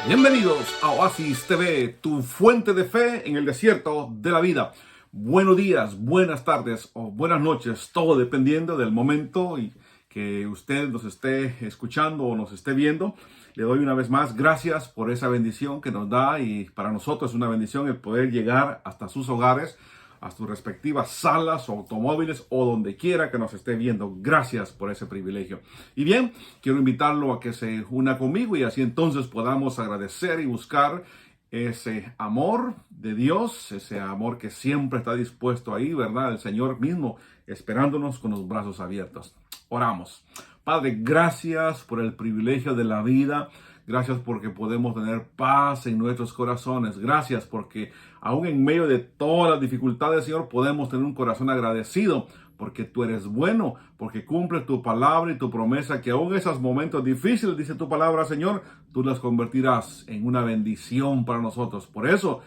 Bienvenidos a Oasis TV, tu fuente de fe en el desierto de la vida. Buenos días, buenas tardes o buenas noches, todo dependiendo del momento y que usted nos esté escuchando o nos esté viendo. Le doy una vez más gracias por esa bendición que nos da, y para nosotros es una bendición el poder llegar hasta sus hogares, a sus respectivas salas o automóviles o donde quiera que nos esté viendo. Gracias por ese privilegio. Y bien, quiero invitarlo a que se una conmigo y así entonces podamos agradecer y buscar ese amor de Dios, ese amor que siempre está dispuesto ahí, ¿verdad? El Señor mismo esperándonos con los brazos abiertos. Oramos. Padre, gracias por el privilegio de la vida. Gracias porque podemos tener paz en nuestros corazones. Gracias porque aún en medio de todas las dificultades, Señor, podemos tener un corazón agradecido porque tú eres bueno, porque cumples tu palabra y tu promesa, que aún esos momentos difíciles, dice tu palabra, Señor, tú las convertirás en una bendición para nosotros. Por eso,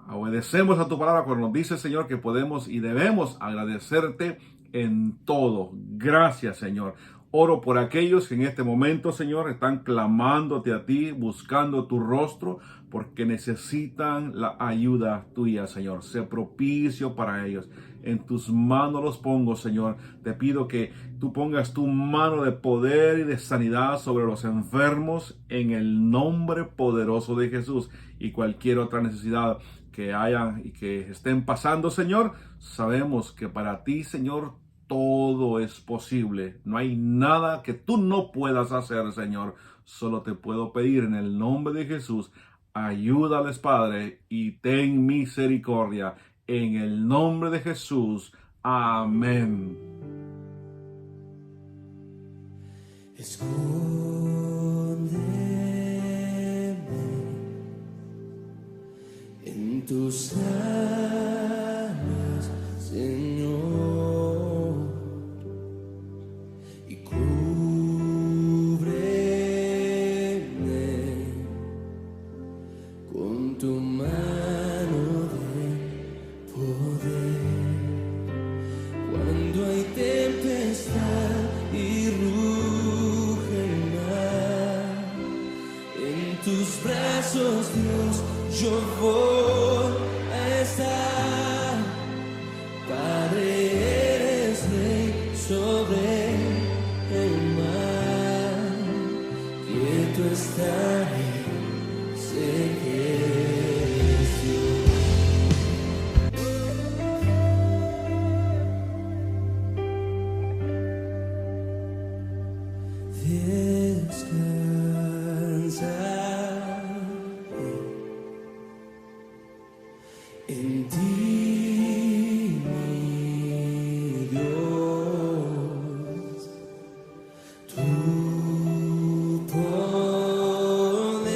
obedecemos a tu palabra cuando nos dice, Señor, que podemos y debemos agradecerte en todo. Gracias, Señor. Oro por aquellos que en este momento, Señor, están clamándote a ti, buscando tu rostro, porque necesitan la ayuda tuya, Señor. Sé propicio para ellos. En tus manos los pongo, Señor. Te pido que tú pongas tu mano de poder y de sanidad sobre los enfermos en el nombre poderoso de Jesús. Y cualquier otra necesidad que hayan y que estén pasando, Señor, sabemos que para ti, Señor, todo es posible. No hay nada que tú no puedas hacer, Señor. Solo te puedo pedir en el nombre de Jesús, ayúdales, Padre, y ten misericordia. En el nombre de Jesús. Amén. Escóndeme en tus alas, Señor, y cúbreme con tu mano de poder. Cuando hay tempestad y ruge el mar, en tus brazos, Dios, yo voy a estar. Padre, eres rey sobre el mar, quieto estaré, sé que eres Dios. Descansa en ti, mi Dios, tu poder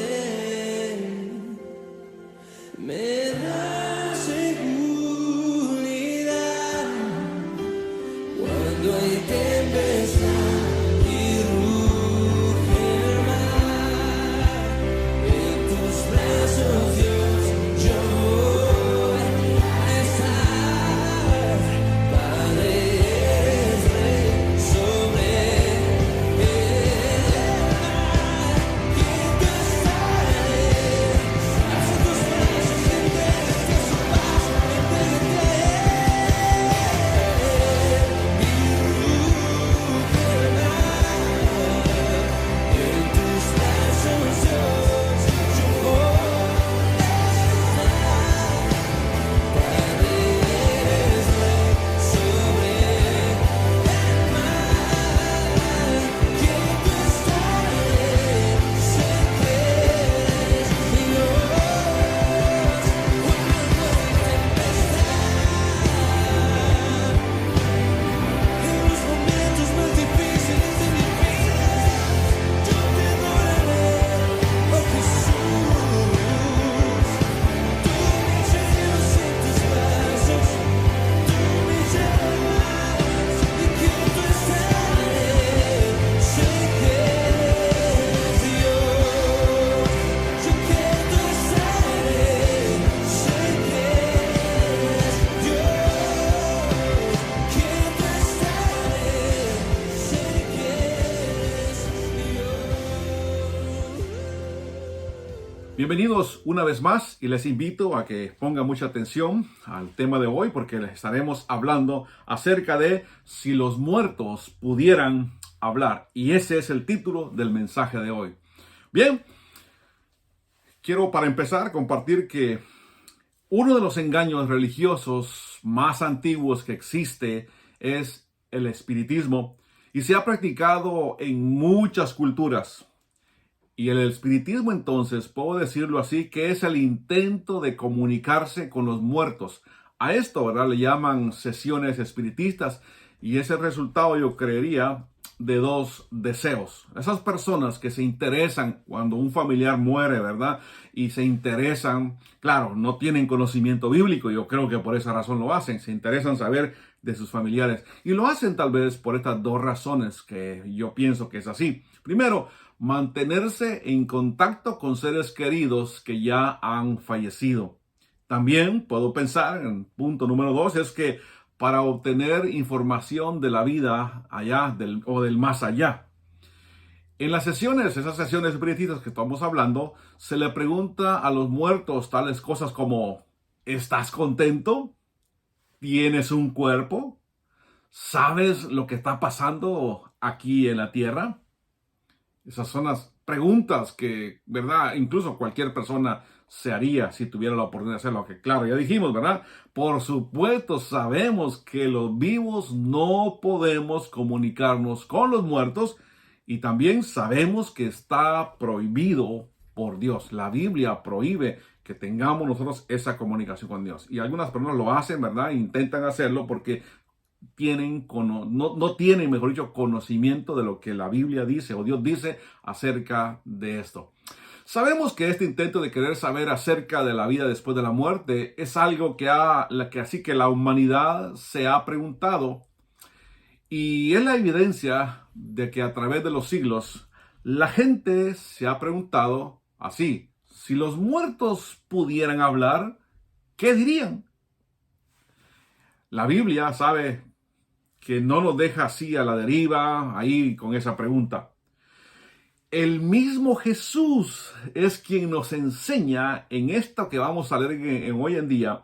Bienvenidos una vez más y les invito a que pongan mucha atención al tema de hoy porque les estaremos hablando acerca de si los muertos pudieran hablar. Y ese es el título del mensaje de hoy. Bien, quiero para empezar compartir que uno de los engaños religiosos más antiguos que existe es el espiritismo y se ha practicado en muchas culturas. Y el espiritismo, entonces, puedo decirlo así, que es el intento de comunicarse con los muertos. A esto, ¿verdad?, le llaman sesiones espiritistas y es el resultado, yo creería, de dos deseos. Esas personas que se interesan cuando un familiar muere, ¿verdad? Y se interesan, claro, no tienen conocimiento bíblico, yo creo que por esa razón lo hacen, se interesan saber de sus familiares. Y lo hacen tal vez por estas dos razones que yo pienso que es así. Primero, mantenerse en contacto con seres queridos que ya han fallecido. También puedo pensar, en punto número 2, es que para obtener información de la vida allá o del más allá. En las sesiones, esas sesiones espiritistas que estamos hablando, se le pregunta a los muertos tales cosas como: ¿estás contento? ¿Tienes un cuerpo? ¿Sabes lo que está pasando aquí en la tierra? Esas son las preguntas que, ¿verdad?, incluso cualquier persona se haría si tuviera la oportunidad de hacerlo. Que claro, ya dijimos, ¿verdad? Por supuesto, sabemos que los vivos no podemos comunicarnos con los muertos y también sabemos que está prohibido por Dios. La Biblia prohíbe que tengamos nosotros esa comunicación con Dios. Y algunas personas lo hacen, ¿verdad? Intentan hacerlo porque no tienen, mejor dicho, conocimiento de lo que la Biblia dice o Dios dice acerca de esto. Sabemos que este intento de querer saber acerca de la vida después de la muerte es algo que así que la humanidad se ha preguntado, y es la evidencia de que a través de los siglos la gente se ha preguntado así: si los muertos pudieran hablar, ¿qué dirían? La Biblia sabe que no nos deja así a la deriva, ahí con esa pregunta. El mismo Jesús es quien nos enseña en esto que vamos a leer en hoy en día.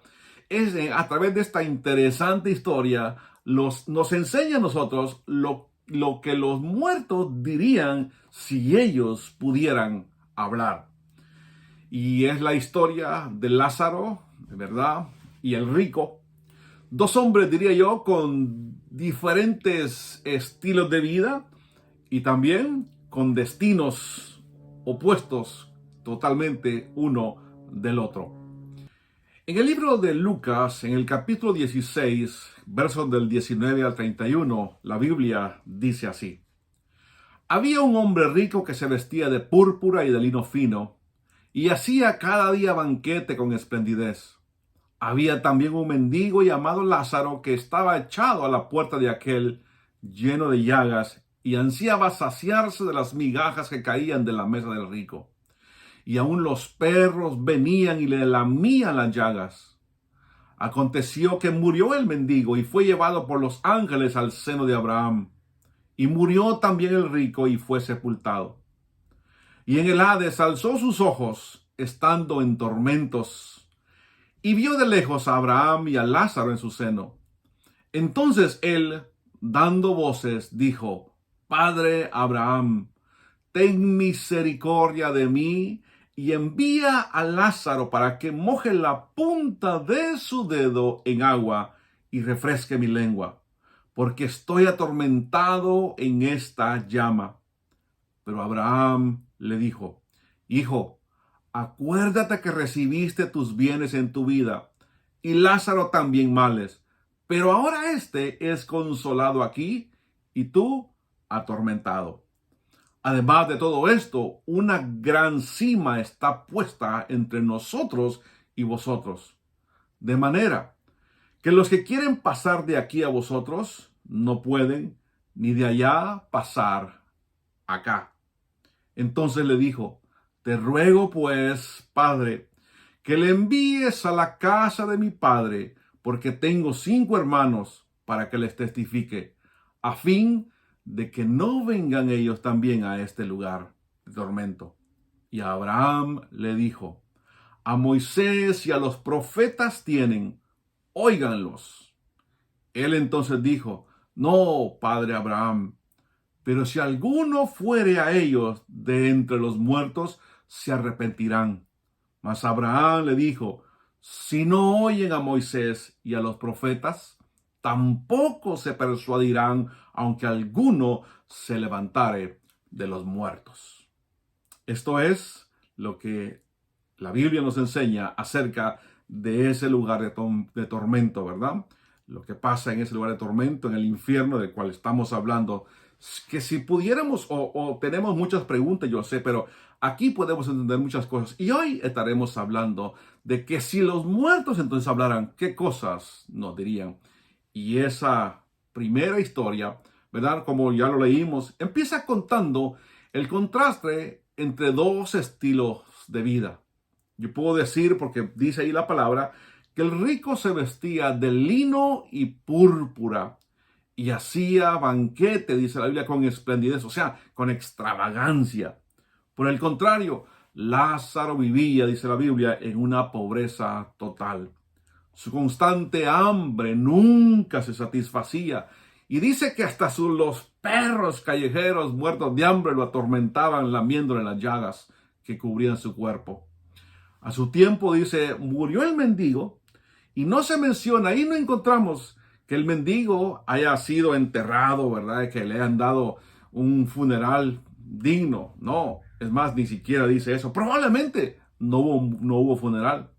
A través de esta interesante historia, nos enseña a nosotros lo que los muertos dirían si ellos pudieran hablar. Y es la historia de Lázaro, de verdad, y el rico. Dos hombres, diría yo, con diferentes estilos de vida y también con destinos opuestos totalmente uno del otro. En el libro de Lucas, en el capítulo 16, versos del 19 al 31, la Biblia dice así: había un hombre rico que se vestía de púrpura y de lino fino y hacía cada día banquete con esplendidez. Había también un mendigo llamado Lázaro que estaba echado a la puerta de aquel, lleno de llagas, y ansiaba saciarse de las migajas que caían de la mesa del rico. Y aun los perros venían y le lamían las llagas. Aconteció que murió el mendigo y fue llevado por los ángeles al seno de Abraham. Y murió también el rico y fue sepultado. Y en el Hades alzó sus ojos, estando en tormentos, y vio de lejos a Abraham y a Lázaro en su seno. Entonces él, dando voces, dijo: Padre Abraham, ten misericordia de mí y envía a Lázaro para que moje la punta de su dedo en agua y refresque mi lengua, porque estoy atormentado en esta llama. Pero Abraham le dijo: Hijo, acuérdate que recibiste tus bienes en tu vida, y Lázaro también males, pero ahora éste es consolado aquí, y tú atormentado. Además de todo esto, una gran cima está puesta entre nosotros y vosotros, de manera que los que quieren pasar de aquí a vosotros no pueden, ni de allá pasar acá. Entonces le dijo: te ruego pues, Padre, que le envíes a la casa de mi padre, porque tengo 5 hermanos, para que les testifique, a fin de que no vengan ellos también a este lugar de tormento. Y Abraham le dijo: a Moisés y a los profetas tienen, óiganlos. Él entonces dijo: no, padre Abraham, pero si alguno fuere a ellos de entre los muertos, se arrepentirán. Mas Abraham le dijo: si no oyen a Moisés y a los profetas, tampoco se persuadirán, aunque alguno se levantare de los muertos. Esto es lo que la Biblia nos enseña acerca de ese lugar de tormento, ¿verdad? Lo que pasa en ese lugar de tormento, en el infierno del cual estamos hablando, que si pudiéramos, o tenemos muchas preguntas, yo sé, pero aquí podemos entender muchas cosas. Y hoy estaremos hablando de que si los muertos entonces hablaran, ¿qué cosas nos dirían? Y esa primera historia, ¿verdad? Como ya lo leímos, empieza contando el contraste entre dos estilos de vida. Yo puedo decir, porque dice ahí la palabra, que el rico se vestía de lino y púrpura y hacía banquete, dice la Biblia, con esplendidez, o sea, con extravagancia. Por el contrario, Lázaro vivía, dice la Biblia, en una pobreza total. Su constante hambre nunca se satisfacía. Y dice que hasta los perros callejeros muertos de hambre lo atormentaban lamiéndole las llagas que cubrían su cuerpo. A su tiempo, dice, murió el mendigo y no se menciona, ahí no encontramos que el mendigo haya sido enterrado, ¿verdad? Que le han dado un funeral digno. No, es más, ni siquiera dice eso. Probablemente no hubo funeral.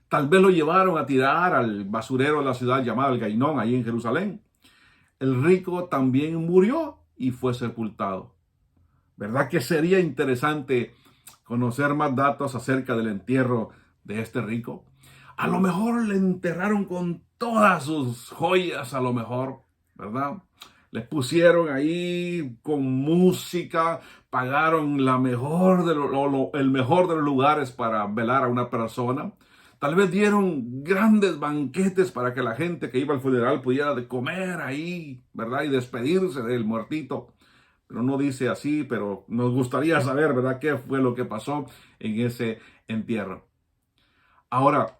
Tal vez lo llevaron a tirar al basurero de la ciudad llamada el Gainón, ahí en Jerusalén. El rico también murió y fue sepultado. ¿Verdad que sería interesante conocer más datos acerca del entierro de este rico? A lo mejor le enterraron con todas sus joyas, a lo mejor, ¿verdad? Les pusieron ahí con música, pagaron el mejor de los lugares para velar a una persona. Tal vez dieron grandes banquetes para que la gente que iba al funeral pudiera comer ahí, ¿verdad? Y despedirse del muertito. Pero no dice así, pero nos gustaría saber, ¿verdad?, qué fue lo que pasó en ese entierro. Ahora,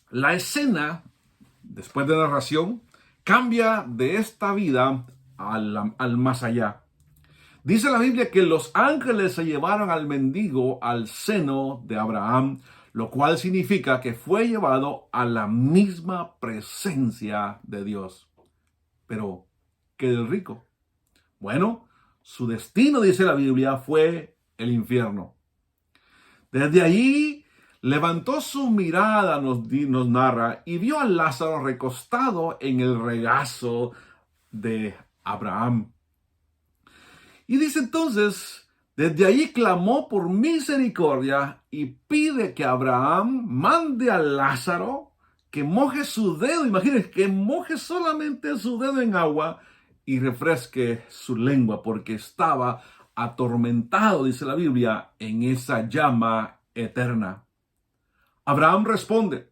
la escena, después de la narración, cambia de esta vida al más allá. Dice la Biblia que los ángeles se llevaron al mendigo al seno de Abraham, lo cual significa que fue llevado a la misma presencia de Dios. Pero, ¿qué del rico? Bueno, su destino, dice la Biblia, fue el infierno. Desde allí levantó su mirada, nos narra, y vio a Lázaro recostado en el regazo de Abraham. Y dice entonces, desde allí clamó por misericordia y pide que Abraham mande a Lázaro que moje su dedo, imagínense, que moje solamente su dedo en agua y refresque su lengua, porque estaba atormentado, dice la Biblia, en esa llama eterna. Abraham responde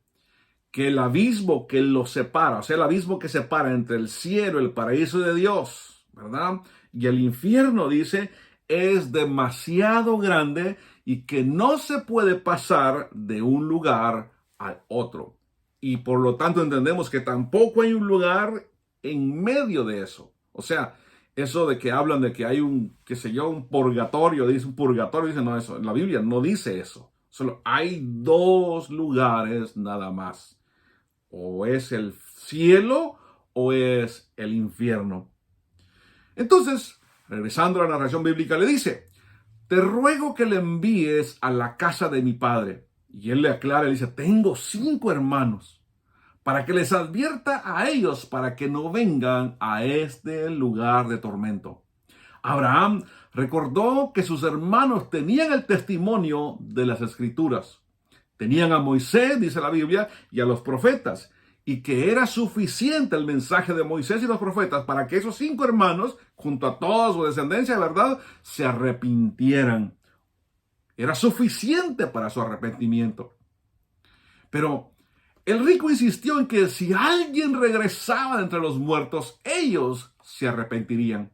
que el abismo que lo separa, o sea, el abismo que separa entre el cielo, el paraíso de Dios, ¿verdad?, y el infierno, dice, es demasiado grande y que no se puede pasar de un lugar al otro. Y por lo tanto entendemos que tampoco hay un lugar en medio de eso. O sea, eso de que hablan de que hay un, qué sé yo, un purgatorio, dice no, eso, la Biblia no dice eso. Solo hay dos lugares nada más. O es el cielo o es el infierno. Entonces, regresando a la narración bíblica, le dice: te ruego que le envíes a la casa de mi padre. Y él le aclara, le dice: tengo 5 hermanos, para que les advierta a ellos para que no vengan a este lugar de tormento. Abraham recordó que sus hermanos tenían el testimonio de las Escrituras. Tenían a Moisés, dice la Biblia, y a los profetas, y que era suficiente el mensaje de Moisés y los profetas para que esos 5 hermanos, junto a toda su descendencia, ¿verdad?, se arrepintieran. Era suficiente para su arrepentimiento. Pero el rico insistió en que si alguien regresaba de entre los muertos, ellos se arrepentirían.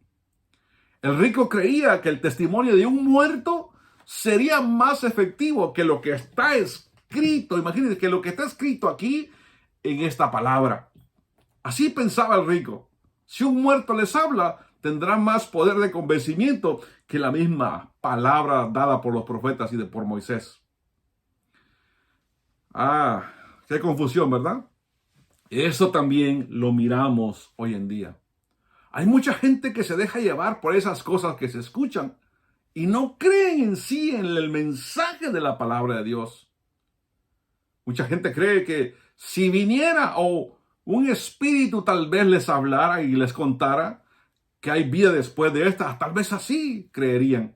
El rico creía que el testimonio de un muerto sería más efectivo que lo que está escrito. Imagínense que lo que está escrito aquí en esta palabra. Así pensaba el rico. Si un muerto les habla, tendrá más poder de convencimiento que la misma palabra dada por los profetas y por Moisés. Qué confusión, ¿verdad? Eso también lo miramos hoy en día. Hay mucha gente que se deja llevar por esas cosas que se escuchan y no creen en sí en el mensaje de la palabra de Dios. Mucha gente cree que si viniera o un espíritu tal vez les hablara y les contara que hay vida después de esta, tal vez así creerían.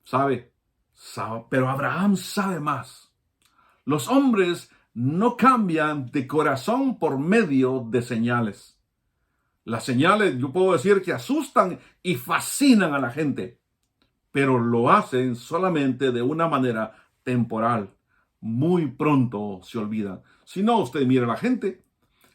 ¿Sabe? Pero Abraham sabe más. Los hombres no cambian de corazón por medio de señales. Las señales, yo puedo decir que asustan y fascinan a la gente, pero lo hacen solamente de una manera temporal. Muy pronto se olvidan. Si no, usted mira a la gente.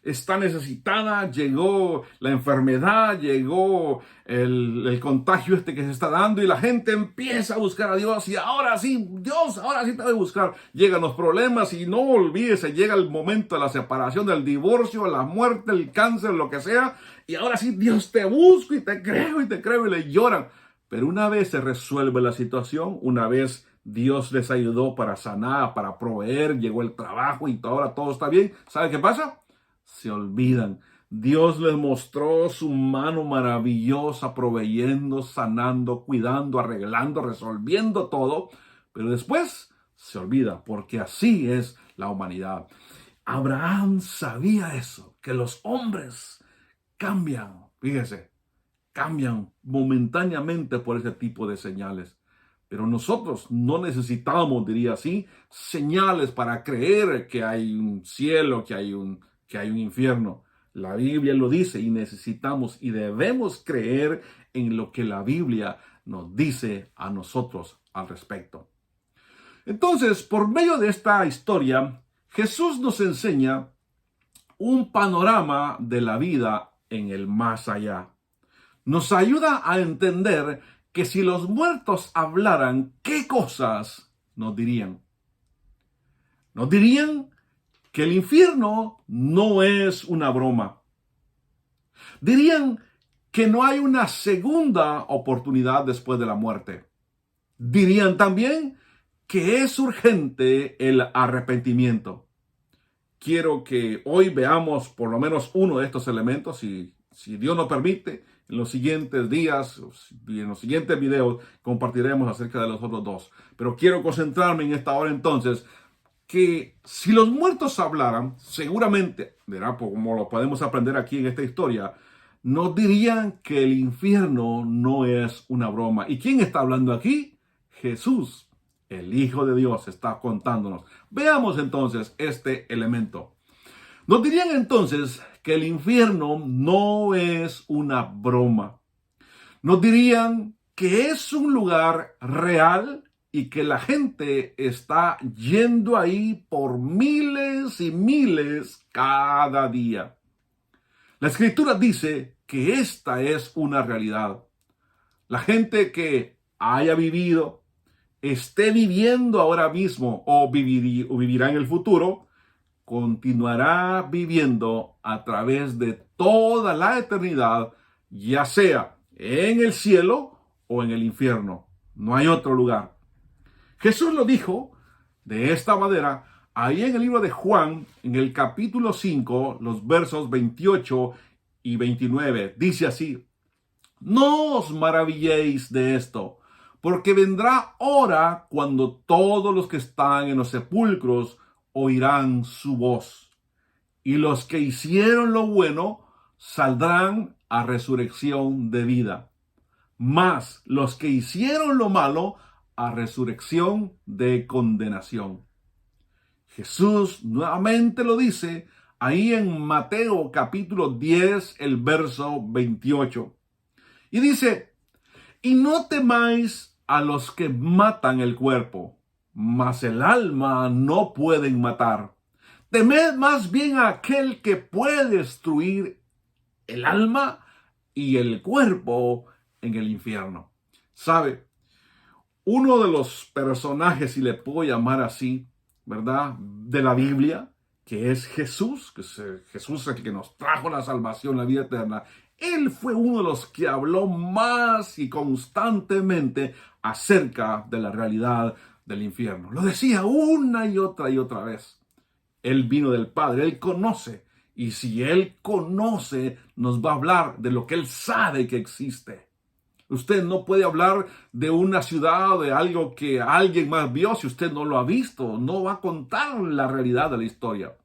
Está necesitada, llegó la enfermedad, llegó el contagio que se está dando y la gente empieza a buscar a Dios y ahora sí, Dios, ahora sí te voy a buscar. Llegan los problemas y no olvídese, llega el momento de la separación, del divorcio, la muerte, el cáncer, lo que sea, y ahora sí, Dios, te busco y te creo y le lloran. Pero una vez se resuelve la situación, una vez Dios les ayudó para sanar, para proveer, llegó el trabajo y ahora todo está bien, ¿sabe qué pasa? Se olvidan. Dios les mostró su mano maravillosa, proveyendo, sanando, cuidando, arreglando, resolviendo todo. Pero después se olvida, porque así es la humanidad. Abraham sabía eso, que los hombres cambian, fíjese, cambian momentáneamente por ese tipo de señales. Pero nosotros no necesitamos, diría así, señales para creer que hay un cielo, que hay un infierno. La Biblia lo dice y necesitamos y debemos creer en lo que la Biblia nos dice a nosotros al respecto. Entonces, por medio de esta historia, Jesús nos enseña un panorama de la vida en el más allá. Nos ayuda a entender que si los muertos hablaran, ¿qué cosas nos dirían? Nos dirían que el infierno no es una broma. Dirían que no hay una segunda oportunidad después de la muerte. Dirían también que es urgente el arrepentimiento. Quiero que hoy veamos por lo menos uno de estos elementos, si Dios nos permite, en los siguientes días y en los siguientes videos compartiremos acerca de los otros dos. Pero quiero concentrarme en esta hora entonces, que si los muertos hablaran, seguramente, verá, como lo podemos aprender aquí en esta historia, nos dirían que el infierno no es una broma. ¿Y quién está hablando aquí? Jesús, el Hijo de Dios, está contándonos. Veamos entonces este elemento. Nos dirían entonces que el infierno no es una broma. Nos dirían que es un lugar real y que la gente está yendo ahí por miles y miles cada día. La Escritura dice que esta es una realidad. La gente que haya vivido, esté viviendo ahora mismo o vivirá en el futuro, continuará viviendo a través de toda la eternidad, ya sea en el cielo o en el infierno. No hay otro lugar. Jesús lo dijo de esta manera ahí en el libro de Juan, en el capítulo 5, los versos 28 y 29. Dice así: no os maravilléis de esto, porque vendrá hora cuando todos los que están en los sepulcros oirán su voz, y los que hicieron lo bueno saldrán a resurrección de vida, mas los que hicieron lo malo a resurrección de condenación. Jesús nuevamente lo dice ahí en Mateo capítulo 10, el verso 28. Y dice: y no temáis a los que matan el cuerpo, mas el alma no pueden matar. Temed más bien a aquel que puede destruir el alma y el cuerpo en el infierno. ¿Sabe? uno de los personajes, si le puedo llamar así, ¿verdad? De la Biblia, que es Jesús, Jesús es el que nos trajo la salvación, la vida eterna. Él fue uno de los que habló más y constantemente acerca de la realidad del infierno. Lo decía una y otra vez. Él vino del Padre, Él conoce. Y si Él conoce, nos va a hablar de lo que Él sabe que existe. Usted no puede hablar de una ciudad o de algo que alguien más vio si usted no lo ha visto. No va a contar la realidad de la historia.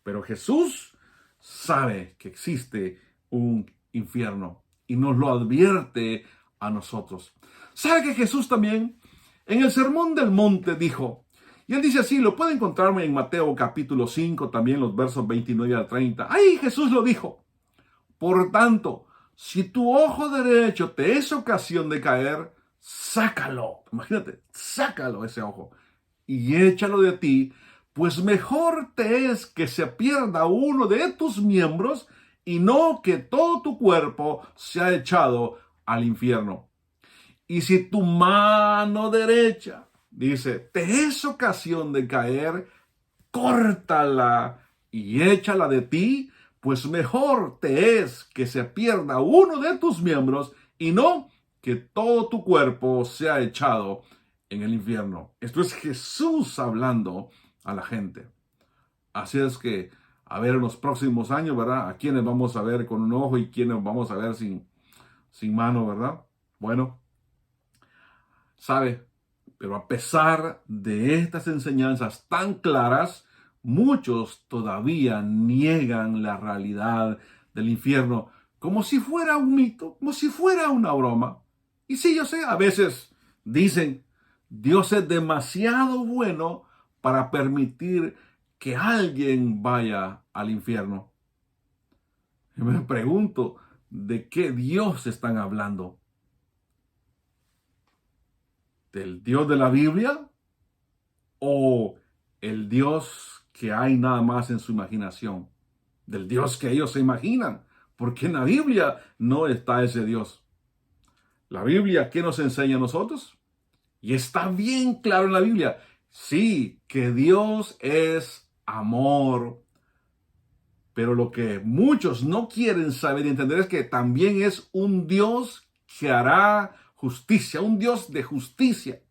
Pero Jesús sabe que existe un infierno y nos lo advierte a nosotros. ¿Sabe que Jesús también en el Sermón del Monte dijo? Y él dice así, lo puede encontrarme en Mateo capítulo 5, también los versos 29 al 30. Ahí Jesús lo dijo. Por tanto, si tu ojo derecho te es ocasión de caer, sácalo. Imagínate, sácalo ese ojo y échalo de ti, pues mejor te es que se pierda uno de tus miembros y no que todo tu cuerpo sea echado al infierno. Y si tu mano derecha, dice, te es ocasión de caer, córtala y échala de ti, pues mejor te es que se pierda uno de tus miembros y no que todo tu cuerpo sea echado en el infierno. Esto es Jesús hablando a la gente. Así es que, a ver, en los próximos años, ¿verdad? A quienes vamos a ver con un ojo y quienes vamos a ver sin mano, ¿verdad? Bueno, ¿sabe? Pero a pesar de estas enseñanzas tan claras, muchos todavía niegan la realidad del infierno como si fuera un mito, como si fuera una broma. Y sí, yo sé, a veces dicen, Dios es demasiado bueno para permitir que alguien vaya al infierno. Y me pregunto, ¿de qué Dios están hablando? ¿Del Dios de la Biblia? ¿O el Dios que hay nada más en su imaginación? Del Dios que ellos se imaginan. Porque en la Biblia no está ese Dios. La Biblia, ¿qué nos enseña a nosotros? Y está bien claro en la Biblia. Sí, que Dios es amor. Pero lo que muchos no quieren saber y entender es que también es un Dios que hará justicia, un Dios de justicia.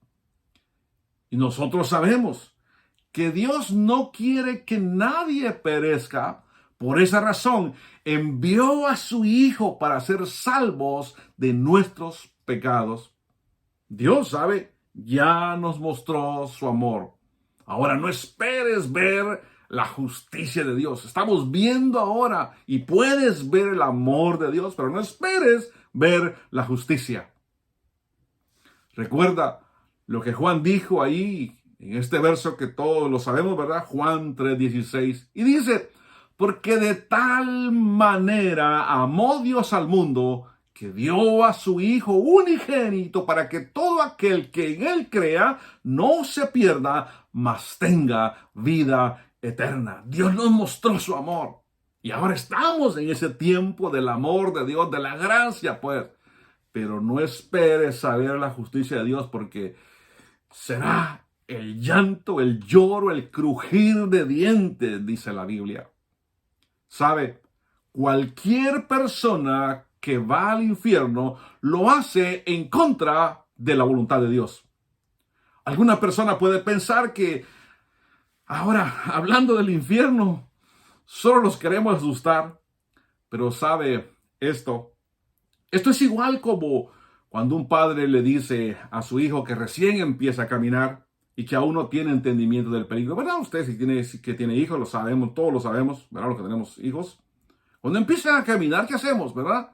Y nosotros sabemos que Dios no quiere que nadie perezca. Por esa razón, envió a su Hijo para ser salvos de nuestros pecados. Dios, ¿sabe? Ya nos mostró su amor. Ahora no esperes ver la justicia de Dios. Estamos viendo ahora y puedes ver el amor de Dios, pero no esperes ver la justicia. Recuerda lo que Juan dijo ahí en este verso que todos lo sabemos, ¿verdad? Juan 3:16. Y dice, porque de tal manera amó Dios al mundo que dio a su Hijo unigénito para que todo aquel que en Él crea no se pierda, mas tenga vida eterna. Dios nos mostró su amor. Y ahora estamos en ese tiempo del amor de Dios, de la gracia, pues. Pero no esperes saber la justicia de Dios porque será el llanto, el lloro, el crujir de dientes, dice la Biblia. ¿Sabe? Cualquier persona que va al infierno lo hace en contra de la voluntad de Dios. Alguna persona puede pensar que ahora, hablando del infierno, solo los queremos asustar. Pero sabe esto es igual como cuando un padre le dice a su hijo que recién empieza a caminar y que aún no tiene entendimiento del peligro. ¿Verdad? Usted que tiene hijos, lo sabemos, todos lo sabemos, ¿verdad? Los que tenemos hijos. Cuando empiezan a caminar, ¿qué hacemos, verdad?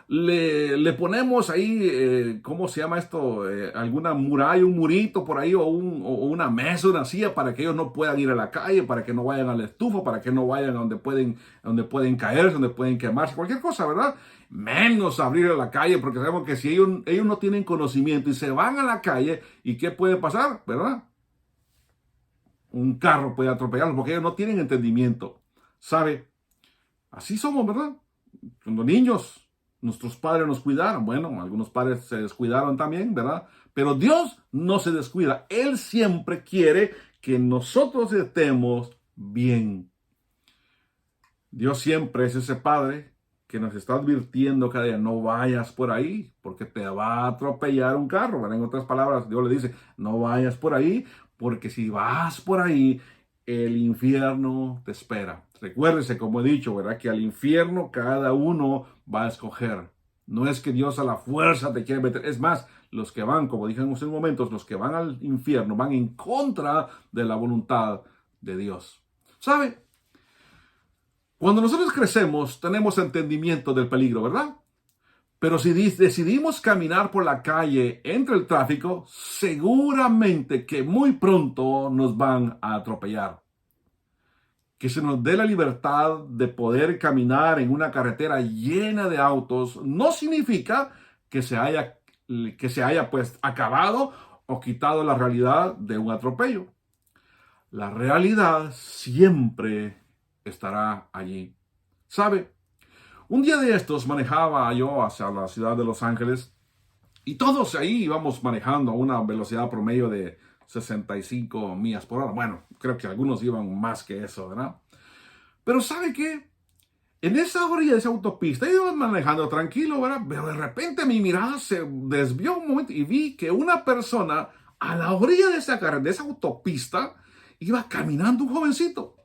Le ponemos ahí, ¿cómo se llama esto? Alguna muralla, un murito por ahí o una mesa, una silla para que ellos no puedan ir a la calle, para que no vayan a la estufa, para que no vayan a donde pueden caerse, donde pueden quemarse, cualquier cosa, ¿verdad? Menos abrir a la calle, porque sabemos que si ellos no tienen conocimiento y se van a la calle, ¿y qué puede pasar, verdad? Un carro puede atropellarlos porque ellos no tienen entendimiento. ¿Sabe? Así somos, ¿verdad? Cuando niños nuestros padres nos cuidaron. Bueno, algunos padres se descuidaron también, ¿verdad? Pero Dios no se descuida. Él siempre quiere que nosotros estemos bien. Dios siempre es ese Padre que nos está advirtiendo cada día: no vayas por ahí porque te va a atropellar un carro, ¿verdad? En otras palabras, Dios le dice: no vayas por ahí porque si vas por ahí, el infierno te espera. Recuérdese, como he dicho, ¿verdad? Que al infierno cada uno va a escoger. No es que Dios a la fuerza te quiere meter. Es más, los que van, como dije en unos momentos, los que van al infierno van en contra de la voluntad de Dios. ¿Sabe? Cuando nosotros crecemos, tenemos entendimiento del peligro, ¿verdad? Pero si decidimos caminar por la calle entre el tráfico, seguramente que muy pronto nos van a atropellar. Que se nos dé la libertad de poder caminar en una carretera llena de autos no significa que se haya pues acabado o quitado la realidad de un atropello. La realidad siempre estará allí. ¿Sabe? Un día de estos manejaba yo hacia la ciudad de Los Ángeles y todos ahí íbamos manejando a una velocidad promedio de 65 millas por hora. Bueno, creo que algunos iban más que eso, ¿verdad? Pero ¿sabe qué? En esa orilla de esa autopista iba manejando tranquilo, ¿verdad? Pero de repente mi mirada se desvió un momento y vi que una persona a la orilla de esa autopista iba caminando, un jovencito.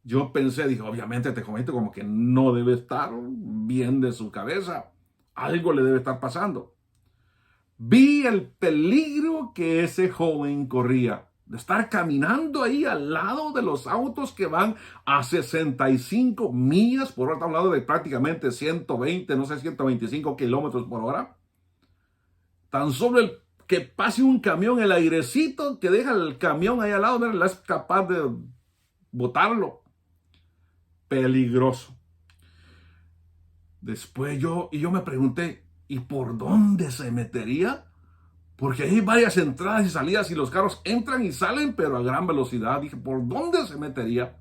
Yo pensé, dije, obviamente este jovencito como que no debe estar bien de su cabeza. Algo le debe estar pasando. Vi el peligro que ese joven corría de estar caminando ahí al lado de los autos que van a 65 millas por hora. Estamos hablando de prácticamente 120, no sé, 125 kilómetros por hora. Tan solo el que pase un camión, el airecito que deja el camión ahí al lado, ¿verdad? Es capaz de botarlo. Peligroso. Después yo me pregunté, ¿y por dónde se metería? Porque hay varias entradas y salidas y los carros entran y salen, pero a gran velocidad. Dije, ¿por dónde se metería?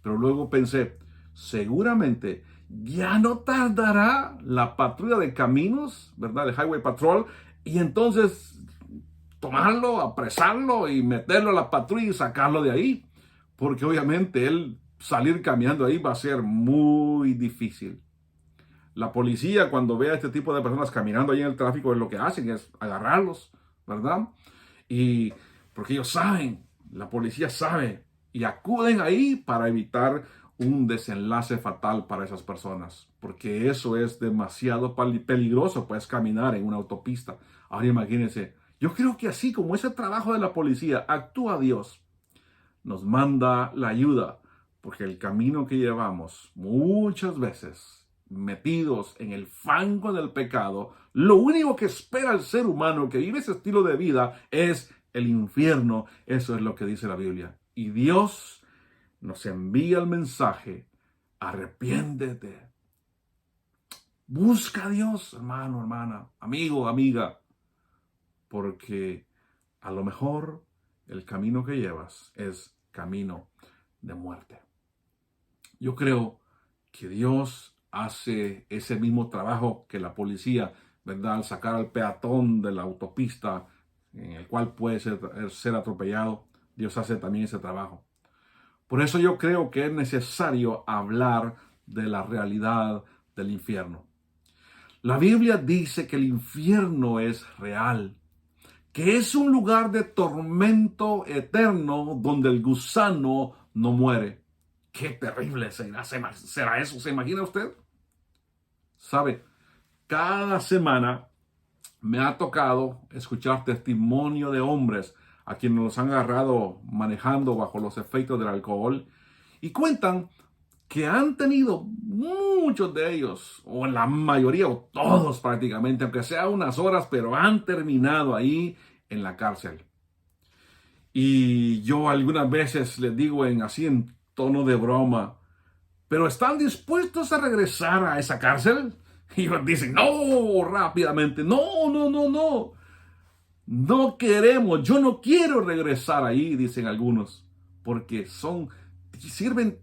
Pero luego pensé, seguramente ya no tardará la patrulla de caminos, ¿verdad? El Highway Patrol, y entonces tomarlo, apresarlo y meterlo a la patrulla y sacarlo de ahí. Porque obviamente él salir caminando ahí va a ser muy difícil. La policía, cuando ve a este tipo de personas caminando ahí en el tráfico, lo que hacen es agarrarlos, ¿verdad? Y porque ellos saben, la policía sabe, y acuden ahí para evitar un desenlace fatal para esas personas, porque eso es demasiado peligroso, pues, caminar en una autopista. Ahora imagínense, yo creo que así como ese trabajo de la policía actúa Dios, nos manda la ayuda, porque el camino que llevamos muchas veces metidos en el fango del pecado, lo único que espera el ser humano que vive ese estilo de vida es el infierno. Eso es lo que dice la Biblia. Y Dios nos envía el mensaje: arrepiéntete. Busca a Dios, hermano, hermana, amigo, amiga, porque a lo mejor el camino que llevas es camino de muerte. Yo creo que Dios hace ese mismo trabajo que la policía, ¿verdad? Al sacar al peatón de la autopista en el cual puede ser atropellado, Dios hace también ese trabajo. Por eso yo creo que es necesario hablar de la realidad del infierno. La Biblia dice que el infierno es real, que es un lugar de tormento eterno donde el gusano no muere. ¡Qué terrible será eso! ¿Se imagina usted? ¿Sabe? Cada semana me ha tocado escuchar testimonio de hombres a quienes los han agarrado manejando bajo los efectos del alcohol y cuentan que han tenido muchos de ellos, o la mayoría, o todos prácticamente, aunque sea unas horas, pero han terminado ahí en la cárcel. Y yo algunas veces les digo así en tono de broma, ¿pero están dispuestos a regresar a esa cárcel? Y ellos dicen, no, rápidamente, no. No queremos, yo no quiero regresar ahí, dicen algunos, porque sirven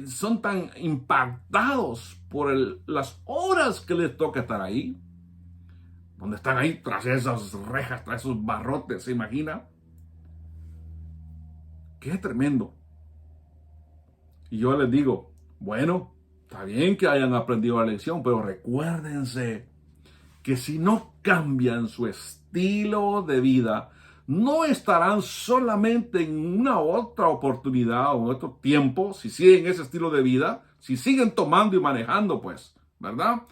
son tan impactados por las horas que les toca estar ahí, donde están ahí tras esas rejas, tras esos barrotes, ¿se imagina? Qué tremendo. Y yo les digo, bueno, está bien que hayan aprendido la lección, pero recuérdense que si no cambian su estilo de vida, no estarán solamente en una otra oportunidad o en otro tiempo, si siguen ese estilo de vida, si siguen tomando y manejando, pues, ¿verdad?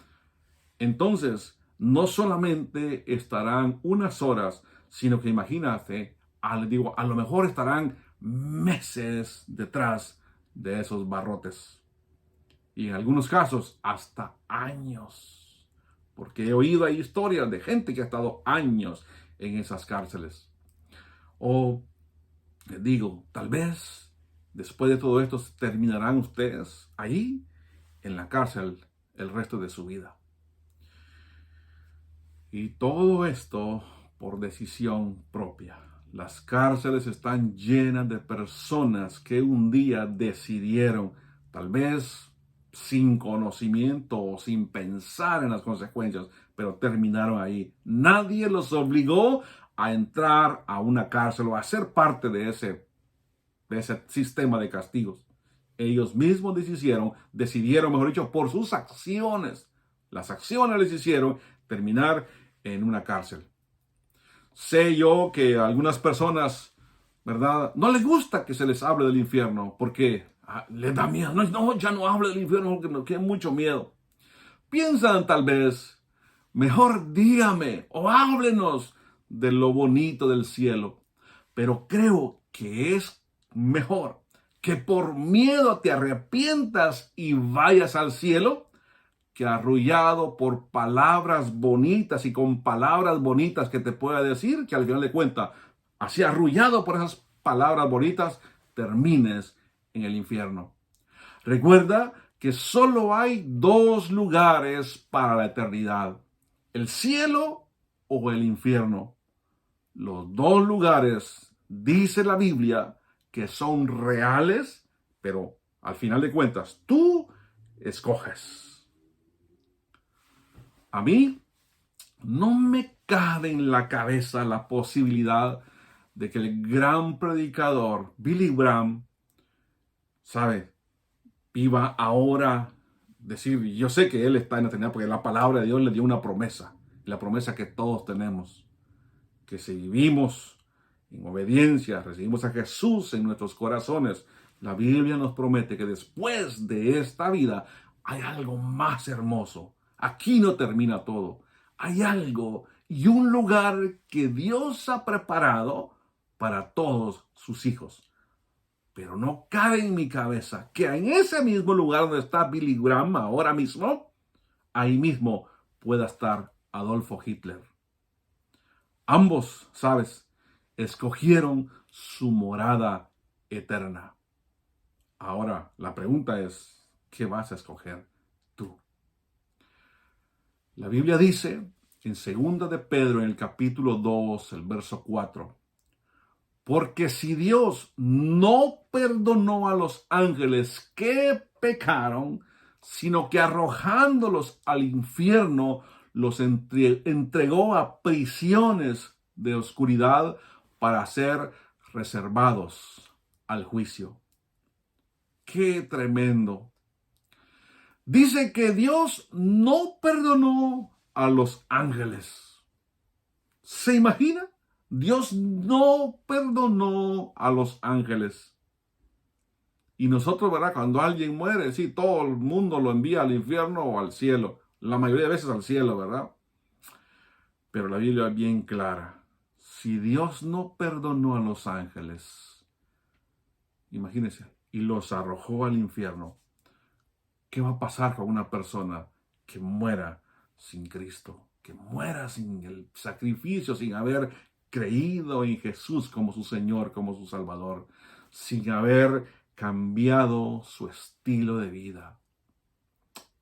Entonces, no solamente estarán unas horas, sino que imagínate, a lo mejor estarán meses detrás de esos barrotes. Y en algunos casos, hasta años. Porque he oído ahí historias de gente que ha estado años en esas cárceles. O, les digo, tal vez después de todo esto terminarán ustedes ahí en la cárcel el resto de su vida. Y todo esto por decisión propia. Las cárceles están llenas de personas que un día decidieron, tal vez sin conocimiento o sin pensar en las consecuencias, pero terminaron ahí. Nadie los obligó a entrar a una cárcel o a ser parte de ese sistema de castigos. Ellos mismos decidieron, mejor dicho, por sus acciones. Las acciones les hicieron terminar en una cárcel. Sé yo que a algunas personas, ¿verdad?, no les gusta que se les hable del infierno porque les da miedo. No, ya no hable del infierno porque nos tienen mucho miedo. Piensan tal vez, mejor dígame o háblenos de lo bonito del cielo. Pero creo que es mejor que por miedo te arrepientas y vayas al cielo, que arrullado por palabras bonitas y con palabras bonitas que te pueda decir, que al final de cuentas, así arrullado por esas palabras bonitas, termines en el infierno. Recuerda que solo hay dos lugares para la eternidad: el cielo o el infierno. Los dos lugares, dice la Biblia, que son reales, pero al final de cuentas, tú escoges. A mí no me cabe en la cabeza la posibilidad de que el gran predicador Billy Graham, ¿sabe?, iba ahora decir, yo sé que él está en la eternidad porque la palabra de Dios le dio una promesa, la promesa que todos tenemos, que si vivimos en obediencia, recibimos a Jesús en nuestros corazones, la Biblia nos promete que después de esta vida hay algo más hermoso. Aquí no termina todo. Hay algo y un lugar que Dios ha preparado para todos sus hijos. Pero no cabe en mi cabeza que en ese mismo lugar donde está Billy Graham ahora mismo, ahí mismo pueda estar Adolfo Hitler. Ambos, ¿sabes?, escogieron su morada eterna. Ahora, la pregunta es, ¿qué vas a escoger tú? La Biblia dice en 2 de Pedro, en el capítulo 2, el verso 4, porque si Dios no perdonó a los ángeles que pecaron, sino que arrojándolos al infierno, los entregó a prisiones de oscuridad para ser reservados al juicio. ¡Qué tremendo! Dice que Dios no perdonó a los ángeles. ¿Se imagina? Dios no perdonó a los ángeles. Y nosotros, ¿verdad?, cuando alguien muere, sí, todo el mundo lo envía al infierno o al cielo. La mayoría de veces al cielo, ¿verdad? Pero la Biblia es bien clara. Si Dios no perdonó a los ángeles, imagínense, y los arrojó al infierno, ¿qué va a pasar con una persona que muera sin Cristo? Que muera sin el sacrificio, sin haber creído en Jesús como su Señor, como su Salvador, sin haber cambiado su estilo de vida.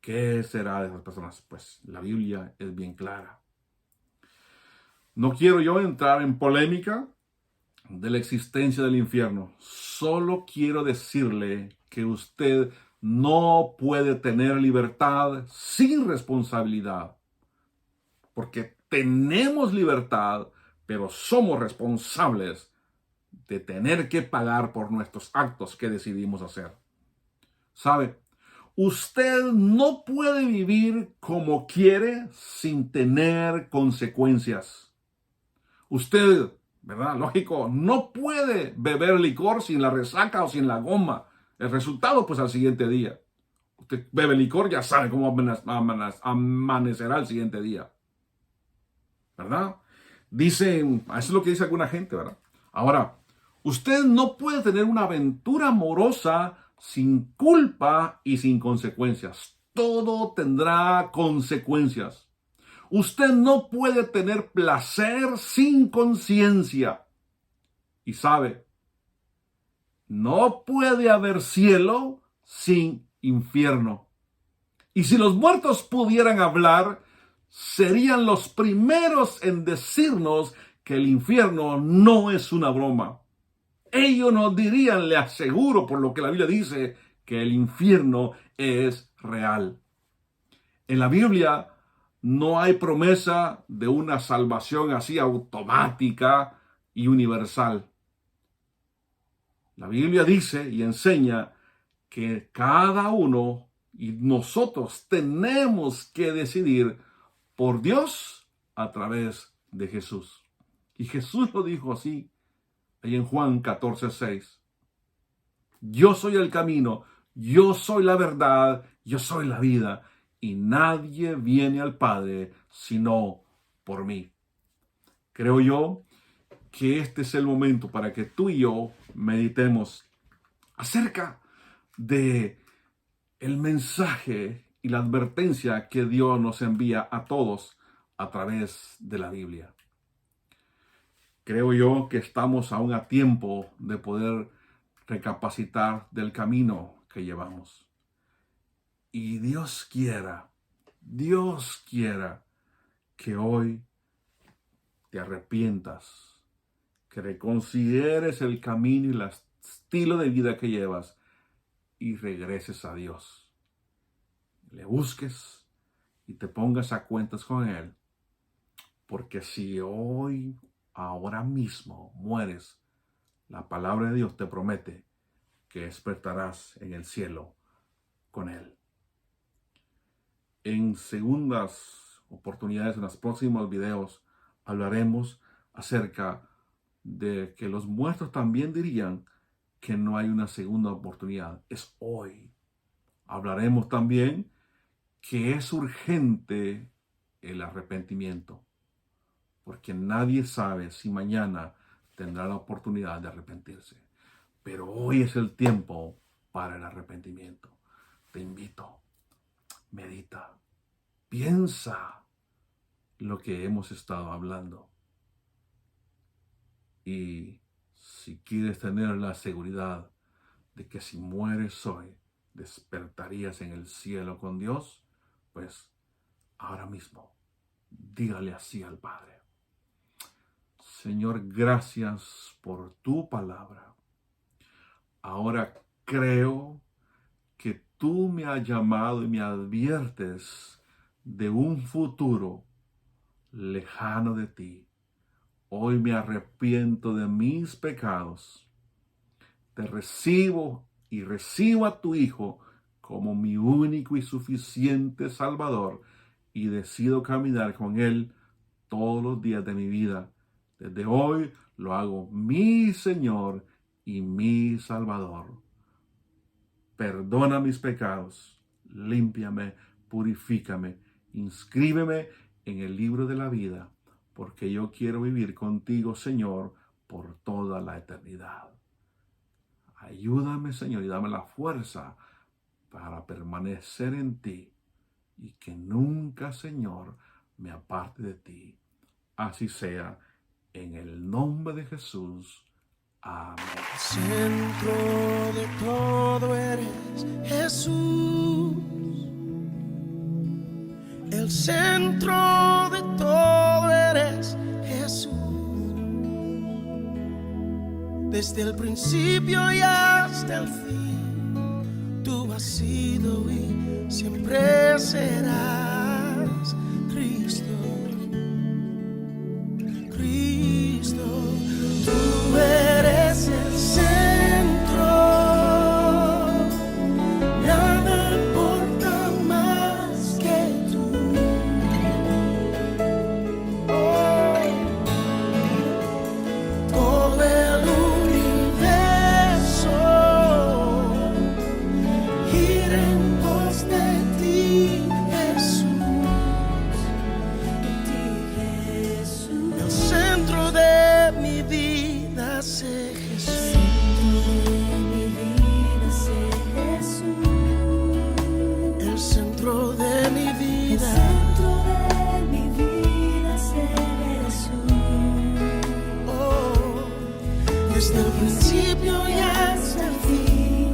¿Qué será de esas personas? Pues la Biblia es bien clara. No quiero yo entrar en polémica, de la existencia del infierno, solo quiero decirle que usted no puede tener libertad sin responsabilidad, porque tenemos libertad, pero somos responsables de tener que pagar por nuestros actos que decidimos hacer. ¿Sabe? Usted no puede vivir como quiere sin tener consecuencias. Usted, ¿verdad? Lógico, no puede beber licor sin la resaca o sin la goma. El resultado, pues al siguiente día. Usted bebe licor, ya sabe cómo amanecerá el siguiente día. ¿Verdad? Dicen, eso es lo que dice alguna gente, ¿verdad? Ahora, usted no puede tener una aventura amorosa sin culpa y sin consecuencias. Todo tendrá consecuencias. Usted no puede tener placer sin conciencia. Y sabe, no puede haber cielo sin infierno. Y si los muertos pudieran hablar, serían los primeros en decirnos que el infierno no es una broma. Ellos nos dirían, le aseguro por lo que la Biblia dice, que el infierno es real. En la Biblia no hay promesa de una salvación así automática y universal. La Biblia dice y enseña que cada uno y nosotros tenemos que decidir por Dios a través de Jesús. Y Jesús lo dijo así, ahí en Juan 14:6. Yo soy el camino, yo soy la verdad, yo soy la vida, y nadie viene al Padre sino por mí. Creo yo que este es el momento para que tú y yo meditemos acerca de el mensaje y la advertencia que Dios nos envía a todos a través de la Biblia. Creo yo que estamos aún a tiempo de poder recapacitar del camino que llevamos. Y Dios quiera que hoy te arrepientas, que reconsideres el camino y el estilo de vida que llevas y regreses a Dios. Le busques y te pongas a cuentas con Él. Porque si hoy, ahora mismo, mueres, la palabra de Dios te promete que despertarás en el cielo con Él. En segundas oportunidades, en los próximos videos, hablaremos acerca de que los muertos también dirían que no hay una segunda oportunidad. Es hoy. Hablaremos también que es urgente el arrepentimiento, porque nadie sabe si mañana tendrá la oportunidad de arrepentirse. Pero hoy es el tiempo para el arrepentimiento. Te invito, medita, piensa lo que hemos estado hablando. Y si quieres tener la seguridad de que si mueres hoy, despertarías en el cielo con Dios, pues ahora mismo, dígale así al Padre. Señor, gracias por tu palabra. Ahora creo que tú me has llamado y me adviertes de un futuro lejano de ti. Hoy me arrepiento de mis pecados. Te recibo y recibo a tu Hijo como mi único y suficiente Salvador y decido caminar con Él todos los días de mi vida. Desde hoy lo hago mi Señor y mi Salvador. Perdona mis pecados, límpiame, purifícame, inscríbeme en el libro de la vida, porque yo quiero vivir contigo, Señor, por toda la eternidad. Ayúdame, Señor, y dame la fuerza para permanecer en ti y que nunca, Señor, me aparte de ti. Así sea, en el nombre de Jesús. Amén. Centro de todo eres Jesús. El centro de todo eres Jesús. Desde el principio y hasta el fin, tú has sido y siempre serás Cristo. Cristo, tú eres el centro, nada importa más que tú. Oh, todo el universo gira en pos de ti, Jesús. El centro de mi vida sé Jesús. El centro de mi vida. Oh, desde el principio y hasta el fin,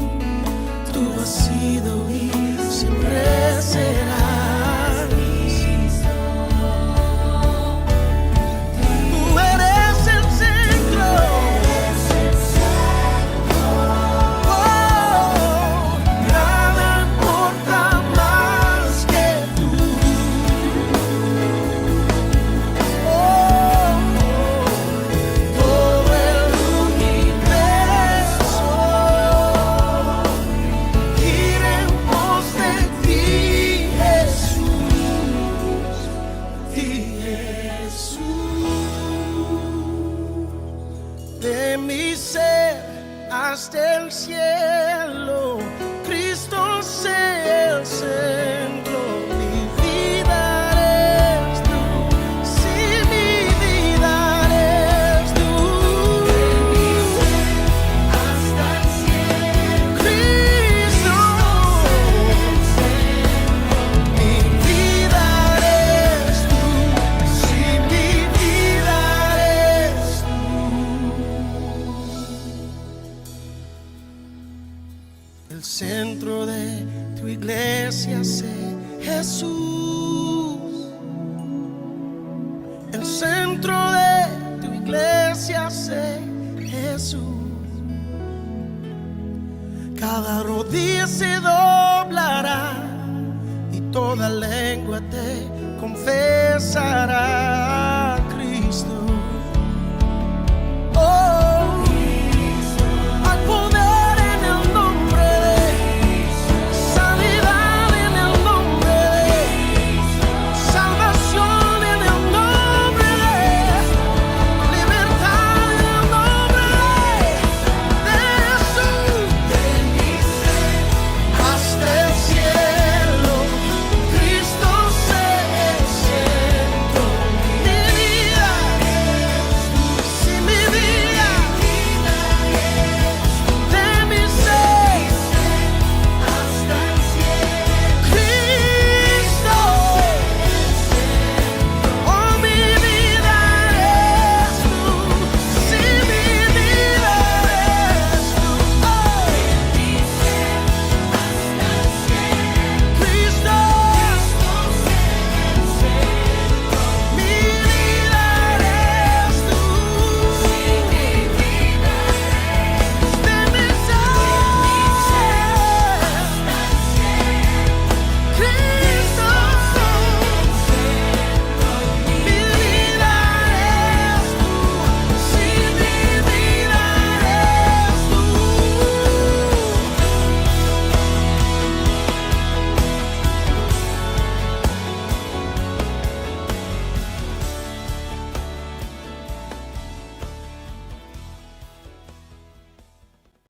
tú has sido y siempre serás. Tú eres el centro. Oh, nada importa más que tú. Oh, todo el universo gira en pos de ti, Jesús. De mi ser hasta el cielo, Cristo sea el centro. Mi vida eres tú, sí, mi vida eres tú. De mi ser hasta el cielo, Cristo, mi vida eres tú, sí, mi vida eres tú. El centro de tu iglesia sé Jesús. El centro de tu iglesia sé Jesús. Cada rodilla se doblará y toda lengua te confesará.